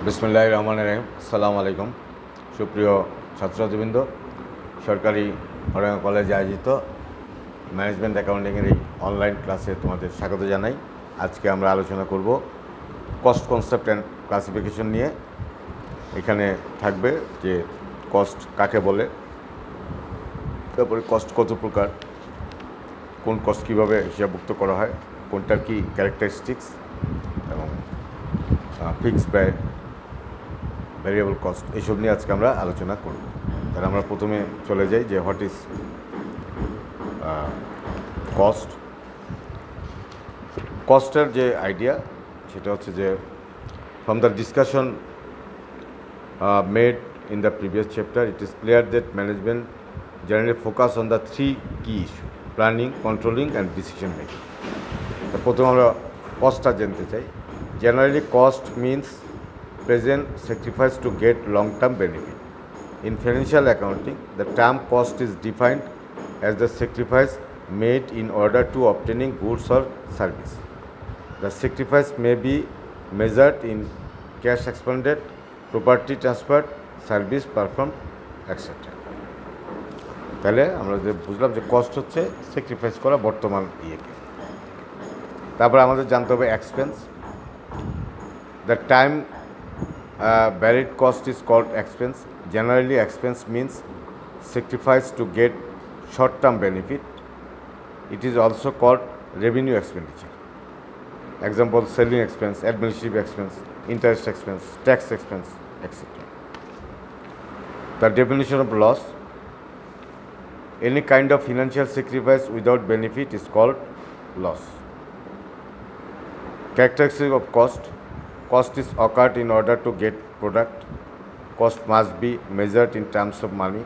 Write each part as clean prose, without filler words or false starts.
বিসমিল্লাহির রহমানির রহিম। আসসালামু আলাইকুম। সুপ্রিয় ছাত্রছাত্রীবৃন্দ, সরকারি হরিয়ানা কলেজে আয়োজিত ম্যানেজমেন্ট অ্যাকাউন্টিংয়ের এই অনলাইন ক্লাসে তোমাদের স্বাগত জানাই। আজকে আমরা আলোচনা করব কস্ট কনসেপ্ট অ্যান্ড ক্লাসিফিকেশন নিয়ে। এখানে থাকবে যে কস্ট কাকে বলে, তারপরে কস্ট কত প্রকার, কোন কস্ট কীভাবে হিসাবভুক্ত করা হয়, কোনটার কী ক্যারেক্টারিস্টিক্স, এবং ফিক্সড ব্যয়, ভ্যারিয়েবল কস্ট, এইসব নিয়ে আজকে আমরা আলোচনা করব। তাহলে আমরা প্রথমে চলে যাই যে হোয়াট ইজ কস্ট। কস্টের যে আইডিয়া সেটা হচ্ছে যে from the discussion made in the previous chapter, it is clear that management generally focus on the three key issues: planning, controlling and decision making. তো প্রথমে আমরা কস্টটা জানতে চাই। Generally cost means present sacrifice to get long-term benefit. In financial accounting, the term cost is defined as the sacrifice made in order to obtaining goods or service. The sacrifice may be measured in cash expended, property transferred, service perform etcetera. তাহলে আমরা যে বুঝলাম যে cost হচ্ছে sacrifice করা বর্তমান ইয়েকে। তারপরে আমাদের জানতে হবে expense. The time valid cost is called expense. Generally expense means sacrifice to get short term benefit. It is also called revenue expenditure. Example selling expense, administrative expense, interest expense, tax expense, etcetera. The definition of loss: any kind of financial sacrifice without benefit is called loss. Characteristics of cost: cost is occurred in order to get product. Cost must be measured in terms of money.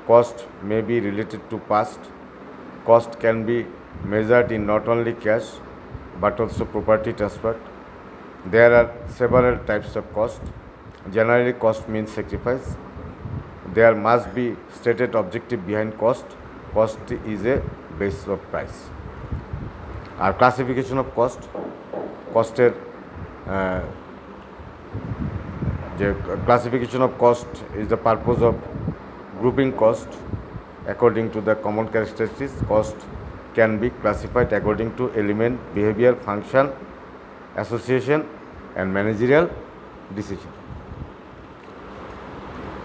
Cost may be related to past. Cost can be measured in not only cash but also property transferred. There are several types of cost. Generally, cost means sacrifice. There must be stated objective behind cost. Cost is a basis of price. Our classification of cost: costed the classification of cost is the purpose of grouping cost according to the common characteristics. Cost can be classified according to element, behavior, function, association and managerial decision.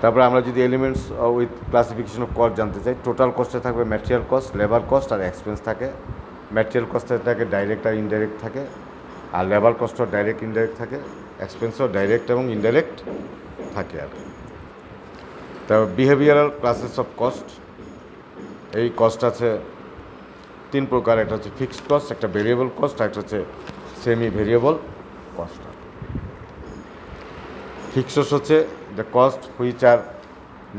তারপরে আমরা যদি elements with classification of cost জানতে চাই, total কস্টে থাকবে material cost, labour cost আর expense থাকে। Material কস্টে থাকে direct আর indirect থাকে, আর labour কস্টও direct indirect থাকে, এক্সপেন্সও ডাইরেক্ট এবং ইনডাইরেক্ট থাকে। আর তারপর বিহেভিয়ারাল ক্লাসেস অফ কস্ট। এই কস্ট আছে তিন প্রকার। একটা হচ্ছে ফিক্সড কস্ট, একটা ভেরিয়েবল কস্ট, একটা হচ্ছে সেমি ভেরিয়েবল কস্ট। ফিক্সড হচ্ছে the cost which are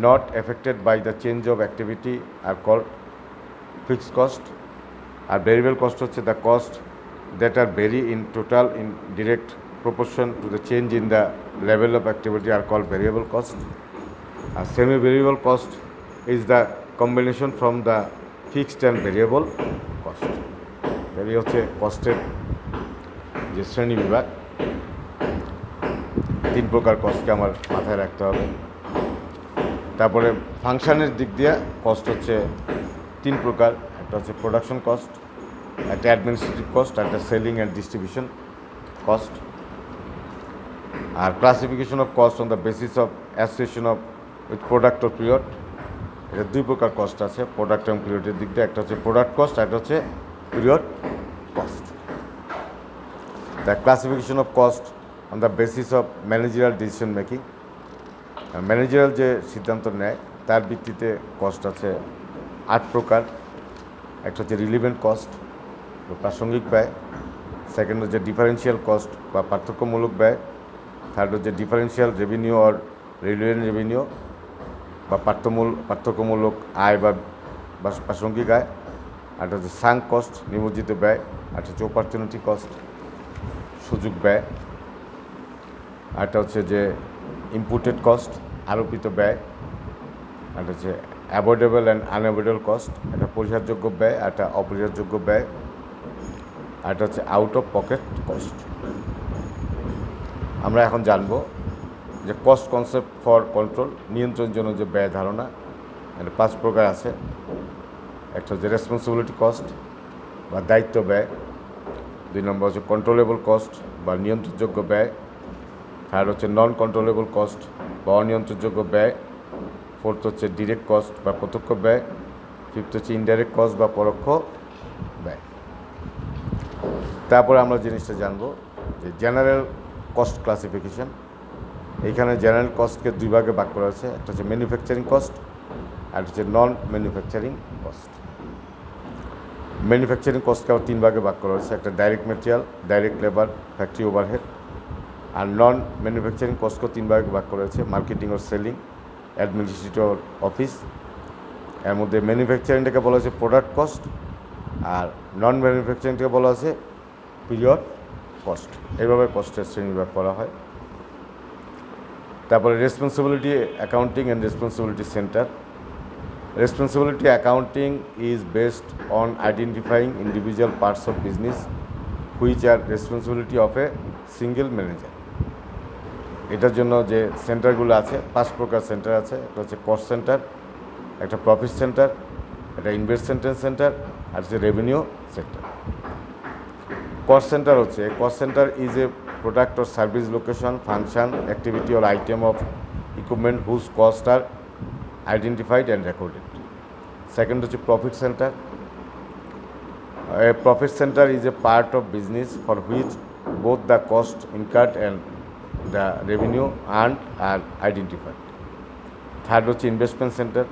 not affected by the change of activity are called fixed cost. আর variable cost হচ্ছে the cost that are vary in total in direct proportion to the change in the level of activity are called variable cost. আর semi variable cost is the combination from the fixed and variable cost. এই হচ্ছে কস্টের যে শ্রেণী বিভাগ। তিন প্রকার কস্টকে আমার মাথায় রাখতে হবে। তারপরে ফাংশনের দিক দিয়ে কস্ট হচ্ছে তিন প্রকার। একটা হচ্ছে প্রোডাকশন কস্ট, একটা অ্যাডমিনিস্ট্রেটিভ কস্ট, একটা সেলিং অ্যান্ড ডিস্ট্রিবিউশন কস্ট। আর classification of cost on the basis of association of with product or period. এটা দুই প্রকার কস্ট আছে প্রোডাক্ট এবং পিরিয়ডের দিক দিয়ে। একটা হচ্ছে প্রোডাক্ট কস্ট, একটা হচ্ছে period cost. The classification of cost on the basis of managerial decision making. Managerial যে সিদ্ধান্ত নেয় তার ভিত্তিতে কস্ট আছে 8 প্রকার। একটা হচ্ছে রিলিভেন্ট কস্ট, প্রাসঙ্গিক ব্যয়। সেকেন্ড হচ্ছে ডিফারেন্সিয়াল কস্ট বা পার্থক্যমূলক ব্যয়। থার্ড হচ্ছে differential revenue or relevant revenue বা পার্থক্যমূলক আয় বা প্রাসঙ্গিক আয়। আর হচ্ছে সাঙ্ক কস্ট, নিমজ্জিত ব্যয়। আর হচ্ছে অপরচুনিটি কস্ট, সুযোগ ব্যয়। আরটা হচ্ছে যে ইম্পুটেড কস্ট, আরোপিত ব্যয়। আর হচ্ছে অ্যাভয়েডেবল অ্যান্ড আনঅ্যাভয়েডেবল কস্ট, একটা পরিহারযোগ্য ব্যয়, একটা অপরিহারযোগ্য ব্যয়। আরটা হচ্ছে আউট অফ পকেট কস্ট। আমরা এখন জানবো যে কস্ট কনসেপ্ট ফর কন্ট্রোল, নিয়ন্ত্রণের জন্য যে ব্যয় ধারণা, এটা 5 প্রকার আছে। একটা হচ্ছে রেসপন্সিবিলিটি কস্ট বা দায়িত্ব ব্যয়, 2 নম্বর হচ্ছে কন্ট্রোলেবল কস্ট বা নিয়ন্ত্রণযোগ্য ব্যয়, 3rd হচ্ছে নন কন্ট্রোলেবল কস্ট বা অনিয়ন্ত্রণযোগ্য ব্যয়, 4th হচ্ছে ডিরেক্ট কস্ট বা প্রত্যক্ষ ব্যয়, 5th হচ্ছে ইনডাইরেক্ট কস্ট বা পরোক্ষ ব্যয়। তারপরে আমরা জিনিসটা জানবো যে জেনারেল কস্ট ক্লাসিফিকেশন। এইখানে জেনারেল কস্টকে 2 ভাগে ভাগ করা হয়েছে, একটা হচ্ছে ম্যানুফ্যাকচারিং কস্ট আর হচ্ছে নন ম্যানুফ্যাকচারিং কস্ট। ম্যানুফ্যাকচারিং কস্টকে আবার 3 ভাগে ভাগ করা হয়েছে, একটা direct material, direct labour, factory overhead. আর নন ম্যানুফ্যাকচারিং কস্টকেও 3 ভাগে ভাগ করা হয়েছে, মার্কেটিং ও সেলিং, অ্যাডমিনিস্ট্রেটিভ অফিস। এর মধ্যে ম্যানুফ্যাকচারিংটাকে বলা হয়েছে প্রোডাক্ট কস্ট আর নন ম্যানুফ্যাকচারিংটাকে বলা হয়েছে পিরিয়ড কস্ট। এইভাবে কস্টের শ্রেণীবিভাগ করা হয়। তারপরে responsibility accounting and responsibility centre. Responsibility accounting is based on identifying individual parts of business which are responsibility of a single manager. এটার জন্য যে সেন্টারগুলো আছে, 5 প্রকার সেন্টার আছে। একটা হচ্ছে কস্ট সেন্টার, একটা প্রফিট সেন্টার, একটা ইনভেস্টমেন্ট সেন্টার আর হচ্ছে রেভিনিউ সেন্টার। কস্ট সেন্টার হচ্ছে, cost centre is a product or service location, function, activity or item of equipment whose cost are identified and recorded. Second হচ্ছে profit centre. A profit center is a part of business for which both the cost incurred and the revenue earned are identified. Third হচ্ছে investment center.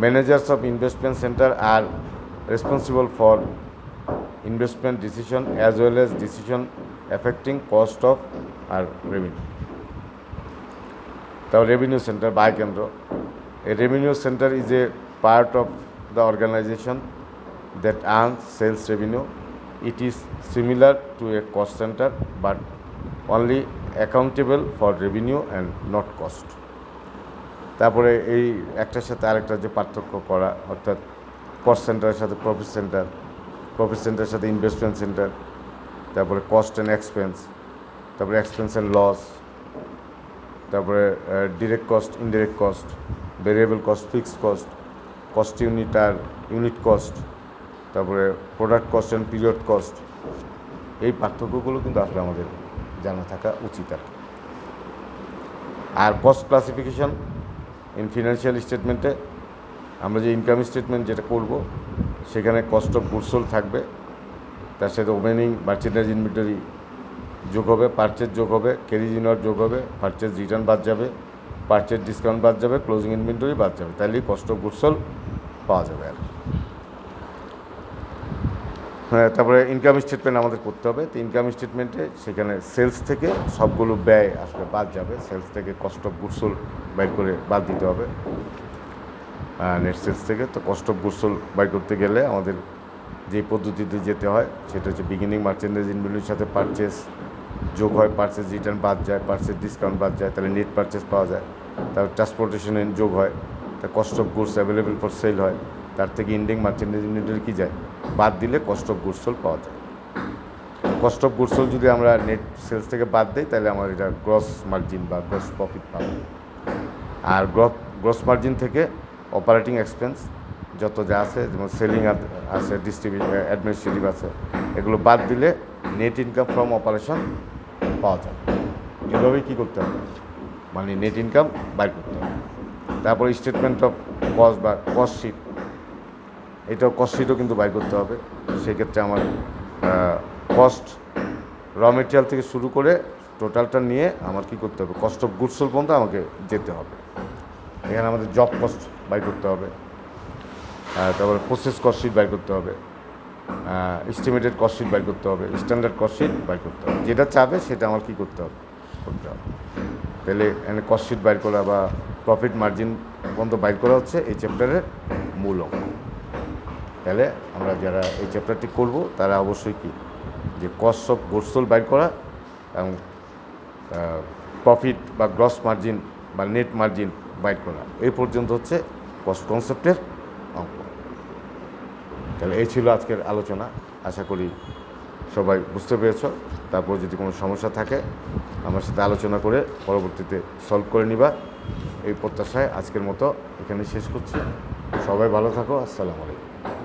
Managers of investment center are responsible for investment decision as well as decision affecting cost of or revenue. The revenue center by কেন্দ্র. A revenue center is a part of the organization that earns sales revenue. It is similar to a cost center but only accountable for revenue and not cost. তারপরে এই একটার সাথে আরেকটা যে পার্থক্য করা, অর্থাৎ কস্ট সেন্টারের সাথে প্রফিট সেন্টার, প্রফিট সেন্টারের সাথে ইনভেস্টমেন্ট সেন্টার, তারপরে কস্ট অ্যান্ড এক্সপেন্স, তারপরে এক্সপেন্স অ্যান্ড লস, তারপরে direct cost, indirect cost, variable cost, fixed cost, cost unit আর ইউনিট কস্ট, তারপরে product cost and period cost. এই পার্থক্যগুলো কিন্তু আসলে আমাদের জানা থাকা উচিত। আর কস্ট ক্লাসিফিকেশন ইন ফিনান্সিয়াল স্টেটমেন্টে আমরা যে ইনকাম স্টেটমেন্ট যেটা করব সেখানে কস্ট অফ গুডস সোল্ড থাকবে, তার সাথে ওপেনিং মার্চেন্ডাইজ ইনভেন্টরি যোগ হবে, পারচেজ যোগ হবে, ক্যারিজ ইনওয়ার্ড যোগ হবে, পারচেজ রিটার্ন বাদ যাবে, পারচেজ ডিসকাউন্ট বাদ যাবে, ক্লোজিং ইনভেন্টরি বাদ যাবে, তাহলেই কস্ট অফ গুডস সোল্ড পাওয়া যাবে। আর হ্যাঁ, তারপরে ইনকাম স্টেটমেন্ট আমাদের করতে হবে। তো ইনকাম স্টেটমেন্টে সেখানে সেলস থেকে সবগুলো ব্যয় আসলে বাদ যাবে, সেলস থেকে কস্ট অফ গুডস সোল্ড বাইর করে বাদ দিতে হবে নেট সেলস থেকে। তো কস্ট অফ গুডস সোল্ড বাইর করতে গেলে আমাদের যে পদ্ধতিতে যেতে হয় সেটা হচ্ছে বিগিনিং মার্চেন্ডাইজ ইনভেন্টরির সাথে পারচেস যোগ হয়, পারচেস রিটার্ন বাদ যায়, পারচেস ডিসকাউন্ট বাদ যায়, তাহলে নেট পারচেস পাওয়া যায়। তারপর ট্রান্সপোর্টেশনে যোগ হয়, তা cost of goods available for sale হয়, তার থেকে ইন্ডিং মার্চেন্ডাইজ ইনভেন্টরি কী যায়, বাদ দিলে কস্ট অফ গুডস সোল্ড পাওয়া যায়। কস্ট অফ গুডস সোল্ড যদি আমরা নেট সেলস থেকে বাদ দিই তাহলে আমার এটা গ্রস মার্জিন বা গ্রস প্রফিট পাবো। আর গ্রস মার্জিন থেকে অপারেটিং এক্সপেন্স যত যা আছে, যেমন সেলিং আছে, ডিস্ট্রিবিউশন, অ্যাডমিনিস্ট্রেটিভ আছে, এগুলো বাদ দিলে নেট ইনকাম ফ্রম অপারেশন পাওয়া যায়। এভাবেই কী করতে হবে, মানে নেট ইনকাম বাইর করতে হবে। তারপর স্টেটমেন্ট অফ কস্ট বা কস্ট শিট, এটাও কস্ট শিটও কিন্তু বাইর করতে হবে। সেক্ষেত্রে আমার কস্ট র মেটেরিয়াল থেকে শুরু করে টোটালটা নিয়ে আমার কী করতে হবে, কস্ট অফ গুডস সোল্ড পর্যন্ত আমাকে যেতে হবে। এখানে আমাদের জব কস্ট বাইর করতে হবে, তারপরে প্রসেস কস্ট শিট বাইর করতে হবে, এস্টিমেটেড কস্ট শিট বাইর করতে হবে, স্ট্যান্ডার্ড কস্ট শিট বাইর করতে হবে। যেটা চাবে সেটা আমার কী করতে হবে, করতে হবে। তাহলে এখানে কস্ট শিট বাইর করা বা প্রফিট মার্জিন পর্যন্ত বাইর করা হচ্ছে এই চ্যাপ্টারের মূল অঙ্ক। তাহলে আমরা যারা এই চ্যাপ্টারটি করব তারা অবশ্যই কি যে কস্ট অফ গুডস সোল্ড বাইর করা এবং প্রফিট বা গ্রস মার্জিন বা নেট মার্জিন বাইর করা, এই পর্যন্ত হচ্ছে কস্ট কনসেপ্টের অঙ্ক। তাহলে এই ছিল আজকের আলোচনা। আশা করি সবাই বুঝতে পেরেছ। তারপর যদি কোনো সমস্যা থাকে আমার সাথে আলোচনা করে পরবর্তীতে সলভ করে নিবা, এই প্রত্যাশায় আজকের মতো এখানে শেষ করছি। সবাই ভালো থাকো। আসসালামু আলাইকুম।